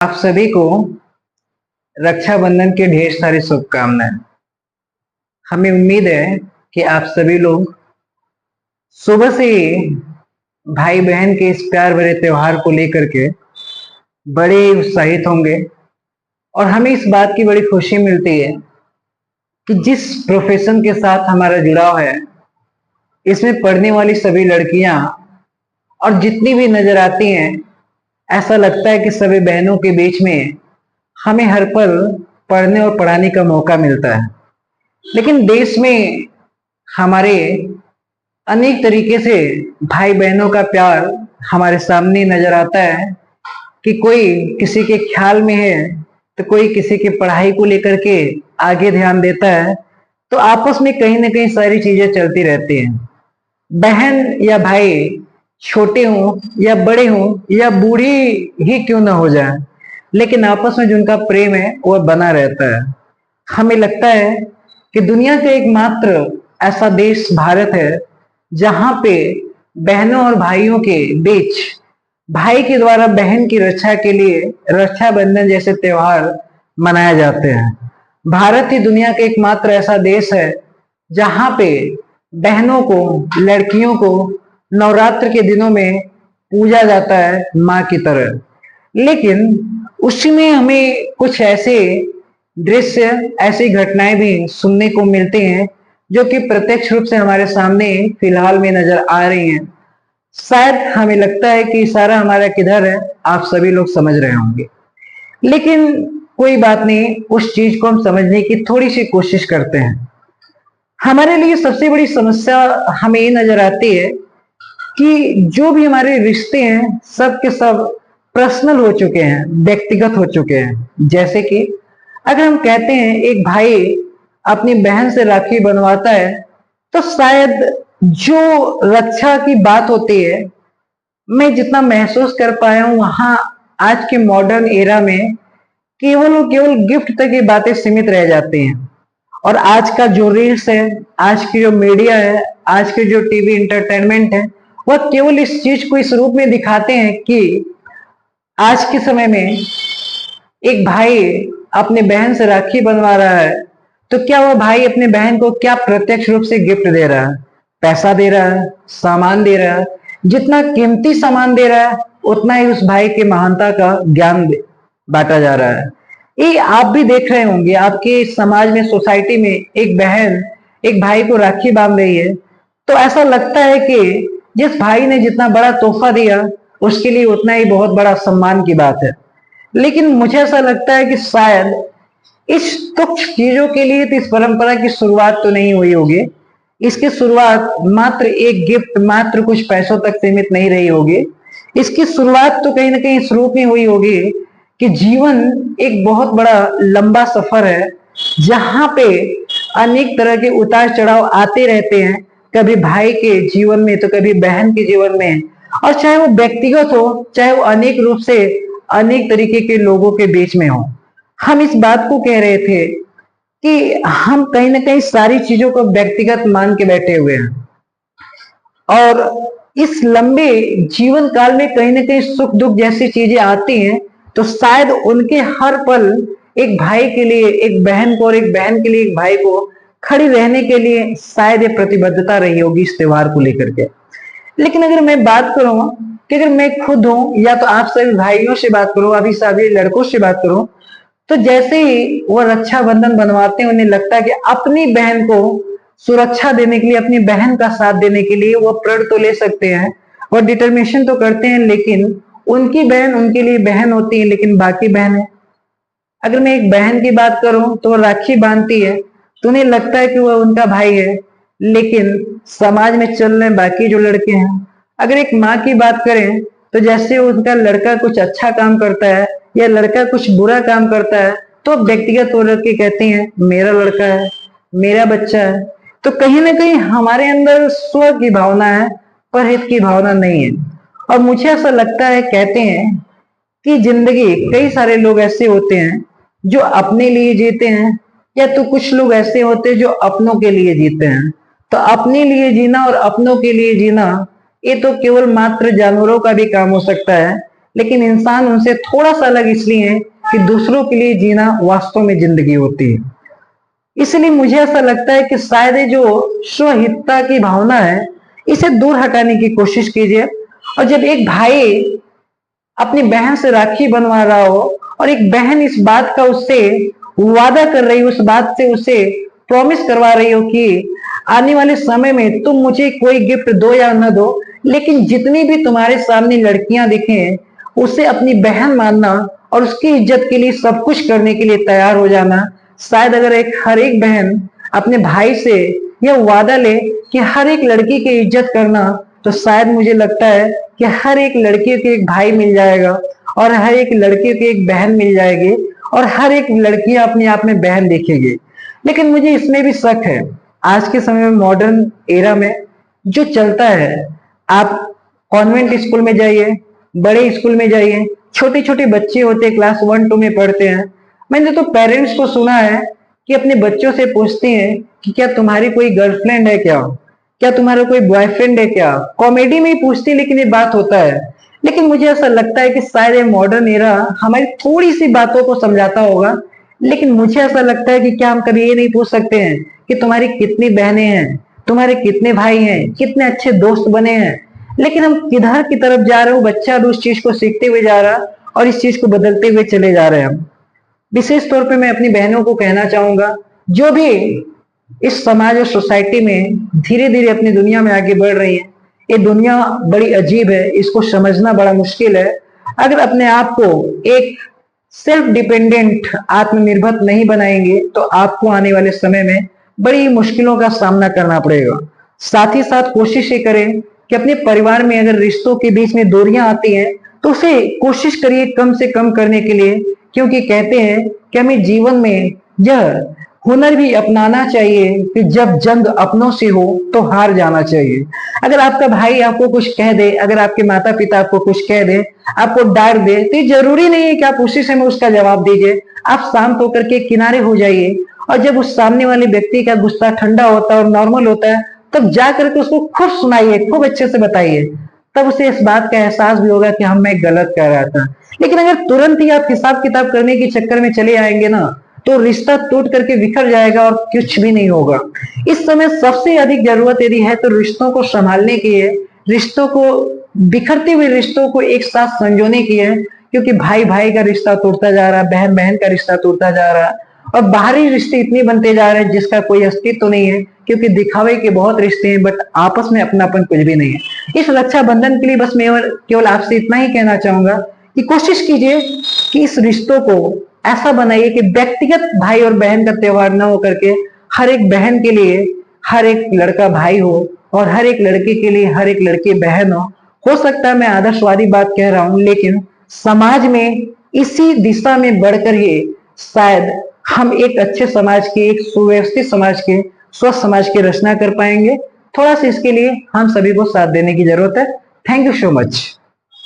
आप सभी को रक्षाबंधन की ढेर सारी शुभकामनाएं। हमें उम्मीद है कि आप सभी लोग सुबह से ही भाई बहन के इस प्यार भरे त्योहार को लेकर के बड़े उत्साहित होंगे और हमें इस बात की बड़ी खुशी मिलती है कि जिस प्रोफेशन के साथ हमारा जुड़ाव है, इसमें पढ़ने वाली सभी लड़कियां और जितनी भी नजर आती हैं, ऐसा लगता है कि सभी बहनों के बीच में हमें हर पल पढ़ने और पढ़ाने का मौका मिलता है। लेकिन देश में हमारे अनेक तरीके से भाई बहनों का प्यार हमारे सामने नजर आता है कि कोई किसी के ख्याल में है तो कोई किसी की पढ़ाई को लेकर के आगे ध्यान देता है। तो आपस में कहीं ना कहीं सारी चीजें चलती रहती हैं। बहन या भाई छोटे हों या बड़े हों या बूढ़ी ही क्यों ना हो जाए, लेकिन आपस में जिनका प्रेम है वह बना रहता है। हमें लगता है कि दुनिया का एकमात्र ऐसा देश भारत है जहां पे बहनों और भाइयों के बीच भाई के द्वारा बहन की रक्षा के लिए रक्षाबंधन जैसे त्योहार मनाए जाते हैं। भारत ही दुनिया का एकमात्र ऐसा देश है जहां पे बहनों को, लड़कियों को नवरात्र के दिनों में पूजा जाता है माँ की तरह। लेकिन उसमें हमें कुछ ऐसे दृश्य, ऐसी घटनाएं भी सुनने को मिलती हैं जो कि प्रत्यक्ष रूप से हमारे सामने फिलहाल में नजर आ रही हैं। शायद हमें लगता है कि इशारा हमारा किधर है, आप सभी लोग समझ रहे होंगे। लेकिन कोई बात नहीं, उस चीज को हम समझने की थोड़ी सी कोशिश करते हैं। हमारे लिए सबसे बड़ी समस्या हमें ये नजर आती है कि जो भी हमारे रिश्ते हैं सब के सब पर्सनल हो चुके हैं, व्यक्तिगत हो चुके हैं। जैसे कि अगर हम कहते हैं एक भाई अपनी बहन से राखी बनवाता है, तो शायद जो रक्षा की बात होती है, मैं जितना महसूस कर पाया हूं वहां आज के मॉडर्न एरा में केवल और केवल गिफ्ट तक की बातें सीमित रह जाती हैं। और आज का जो रील्स है, आज की जो मीडिया है, आज के जो टीवी इंटरटेनमेंट है, वह केवल इस चीज को इस रूप में दिखाते हैं कि आज के समय में एक भाई अपने बहन से राखी बनवा रहा है, तो क्या वह भाई अपने बहन को क्या प्रत्यक्ष रूप से गिफ्ट दे रहा है? पैसा दे रहा है, सामान दे रहा है। जितना कीमती सामान दे रहा है उतना ही उस भाई के महानता का ज्ञान बांटा जा रहा है। ये आप भी देख रहे होंगे, आपके समाज में, सोसाइटी में एक बहन एक भाई को राखी बांध रही है, तो ऐसा लगता है कि जिस भाई ने जितना बड़ा तोहफा दिया उसके लिए उतना ही बहुत बड़ा सम्मान की बात है। लेकिन मुझे ऐसा लगता है कि शायद इस तुच्छ चीजों के लिए तो इस परंपरा की शुरुआत तो नहीं हुई होगी। इसकी शुरुआत मात्र एक गिफ्ट, मात्र कुछ पैसों तक सीमित नहीं रही होगी। इसकी शुरुआत तो कहीं ना कहीं इस रूप में हुई होगी कि जीवन एक बहुत बड़ा लंबा सफर है जहां पे अनेक तरह के उतार चढ़ाव आते रहते हैं, कभी भाई के जीवन में तो कभी बहन के जीवन में। और चाहे वो व्यक्तिगत हो, चाहे वो अनेक रूप से अनेक तरीके के लोगों के बीच में हो। हम इस बात को कह रहे थे कि हम कहीं ना कहीं सारी चीजों को व्यक्तिगत मान के बैठे हुए हैं और इस लंबे जीवन काल में कहीं ना कहीं सुख दुख जैसी चीजें आती हैं, तो शायद उनके हर पल एक भाई के लिए एक बहन को और एक बहन के लिए एक भाई को खड़ी रहने के लिए शायद ये प्रतिबद्धता रही होगी इस त्योहार को लेकर के। लेकिन अगर मैं बात करूं कि अगर मैं खुद हूं या तो आप सभी भाइयों से बात करूं, अभी सभी लड़कों से बात करूं, तो जैसे ही वो रक्षाबंधन बनवाते हैं उन्हें लगता है कि अपनी बहन को सुरक्षा देने के लिए, अपनी बहन का साथ देने के लिए वो प्रण तो ले सकते हैं और डिटर्मिनेशन तो करते हैं, लेकिन उनकी बहन उनके लिए बहन होती है, लेकिन बाकी बहन है। अगर मैं एक बहन की बात करूं तो वो राखी बांधती है तो उन्हें लगता है कि वह उनका भाई है, लेकिन समाज में चल रहे बाकी जो लड़के हैं। अगर एक माँ की बात करें तो जैसे उनका लड़का कुछ अच्छा काम करता है या लड़का कुछ बुरा काम करता है तो व्यक्तिगत तौर लड़के कहते हैं मेरा लड़का है, मेरा बच्चा है। तो कहीं ना कहीं हमारे अंदर स्व की भावना है, परहित की भावना नहीं है। और मुझे ऐसा लगता है, कहते हैं कि जिंदगी, कई सारे लोग ऐसे होते हैं जो अपने लिए जीते हैं या तो कुछ लोग ऐसे होते हैं जो अपनों के लिए जीते हैं। तो अपने लिए जीना और अपनों के लिए जीना ये तो केवल मात्र जानवरों का भी काम हो सकता है, लेकिन इंसान उनसे थोड़ा सा अलग इसलिए है कि दूसरों के लिए जीना वास्तव में जिंदगी होती है। इसलिए मुझे ऐसा लगता है कि शायद ये जो स्वहितता की भावना है, इसे दूर हटाने की कोशिश कीजिए। और जब एक भाई अपनी बहन से राखी बनवा रहा हो और एक बहन इस बात का उससे वादा कर रही हो, उस बात से उसे प्रॉमिस करवा रही हो कि आने वाले समय में तुम मुझे कोई गिफ्ट दो या न दो, लेकिन जितनी भी तुम्हारे सामने लड़कियां दिखे उसे अपनी बहन मानना और उसकी इज्जत के लिए सब कुछ करने के लिए तैयार हो जाना। शायद अगर हर एक बहन अपने भाई से यह वादा ले कि हर एक लड़की की इज्जत करना, तो शायद मुझे लगता है कि हर एक लड़की को एक भाई मिल जाएगा और हर एक लड़के को एक बहन मिल जाएगी और हर एक लड़की अपने आप में बहन देखेगी। लेकिन मुझे इसमें भी शक है, आज के समय में मॉडर्न एरा में जो चलता है, आप कॉन्वेंट स्कूल में जाइए, बड़े स्कूल में जाइए, छोटे छोटे बच्चे होते हैं, क्लास 1-2 में पढ़ते हैं। मैंने तो पेरेंट्स को सुना है कि अपने बच्चों से पूछते हैं कि क्या तुम्हारी कोई गर्लफ्रेंड है, क्या तुम्हारा कोई बॉयफ्रेंड है क्या। कॉमेडी में ही पूछते हैं, लेकिन ये बात होता है। लेकिन मुझे ऐसा लगता है कि शायद ये मॉडर्न एरा हमारी थोड़ी सी बातों को समझाता होगा। लेकिन मुझे ऐसा लगता है कि क्या हम कभी ये नहीं पूछ सकते हैं कि तुम्हारी कितनी बहनें हैं, तुम्हारे कितने भाई हैं, कितने अच्छे दोस्त बने हैं। लेकिन हम किधर की तरफ जा रहे हो, बच्चा भी उस चीज को सीखते हुए जा रहा और इस चीज को बदलते हुए चले जा रहे हैं हम। विशेष तौर पे मैं अपनी बहनों को कहना चाहूंगा, जो भी इस समाज और सोसाइटी में धीरे धीरे अपनी दुनिया में आगे बढ़ रही है, ये दुनिया बड़ी अजीब है, इसको समझना बड़ा मुश्किल है। अगर अपने आप को एक सेल्फ डिपेंडेंट, आत्मनिर्भर नहीं बनाएंगे तो आपको आने वाले समय में बड़ी मुश्किलों का सामना करना पड़ेगा। साथ ही साथ कोशिश ये करें कि अपने परिवार में अगर रिश्तों के बीच में दूरियां आती हैं तो उसे कोशिश करिए कम से कम करने के लिए, क्योंकि कहते हैं कि हमें जीवन में यह हुनर भी अपनाना चाहिए कि जब जंग अपनों से हो तो हार जाना चाहिए। अगर आपका भाई आपको कुछ कह दे, अगर आपके माता पिता आपको कुछ कह दे, आपको डांट दे, तो ये जरूरी नहीं है कि आप उसी समय उसका जवाब दीजिए। आप शांत होकर के किनारे हो जाइए और जब उस सामने वाले व्यक्ति का गुस्सा ठंडा होता है और नॉर्मल होता है, तब जा करके उसको खूब सुनाइए, खूब अच्छे से बताइए। तब उसे इस बात का एहसास भी होगा कि हम मैं गलत कह रहा था। लेकिन अगर तुरंत ही आप हिसाब किताब करने के चक्कर में चले आएंगे ना, तो रिश्ता टूट करके बिखर जाएगा और कुछ भी नहीं होगा। इस समय सबसे अधिक जरूरत यदि है तो रिश्तों को संभालने की है, रिश्तों को, बिखरते हुए रिश्तों को एक साथ संजोने की है। क्योंकि भाई भाई का रिश्ता टूटता जा रहा है, बहन बहन का रिश्ता टूटता जा रहा है और बाहरी रिश्ते इतने बनते जा रहे हैं जिसका कोई अस्तित्व तो नहीं है, क्योंकि दिखावे के बहुत रिश्ते हैं बट आपस में अपनापन कुछ भी नहीं है। इस रक्षाबंधन के लिए बस मैं केवल आपसे इतना ही कहना चाहूंगा कि कोशिश कीजिए कि इस रिश्तों को ऐसा बनाइए कि व्यक्तिगत भाई और बहन का त्योहार न हो करके हर एक बहन के लिए हर एक लड़का भाई हो और हर एक लड़के के लिए हर एक लड़की बहन हो सकता है मैं आदर्शवादी बात कह रहा हूं, लेकिन समाज में इसी दिशा में बढ़कर ही शायद हम एक अच्छे समाज के, एक सुव्यवस्थित समाज के, स्वस्थ समाज की रचना कर पाएंगे। थोड़ा सा इसके लिए हम सभी को साथ देने की जरूरत है। Thank you so much.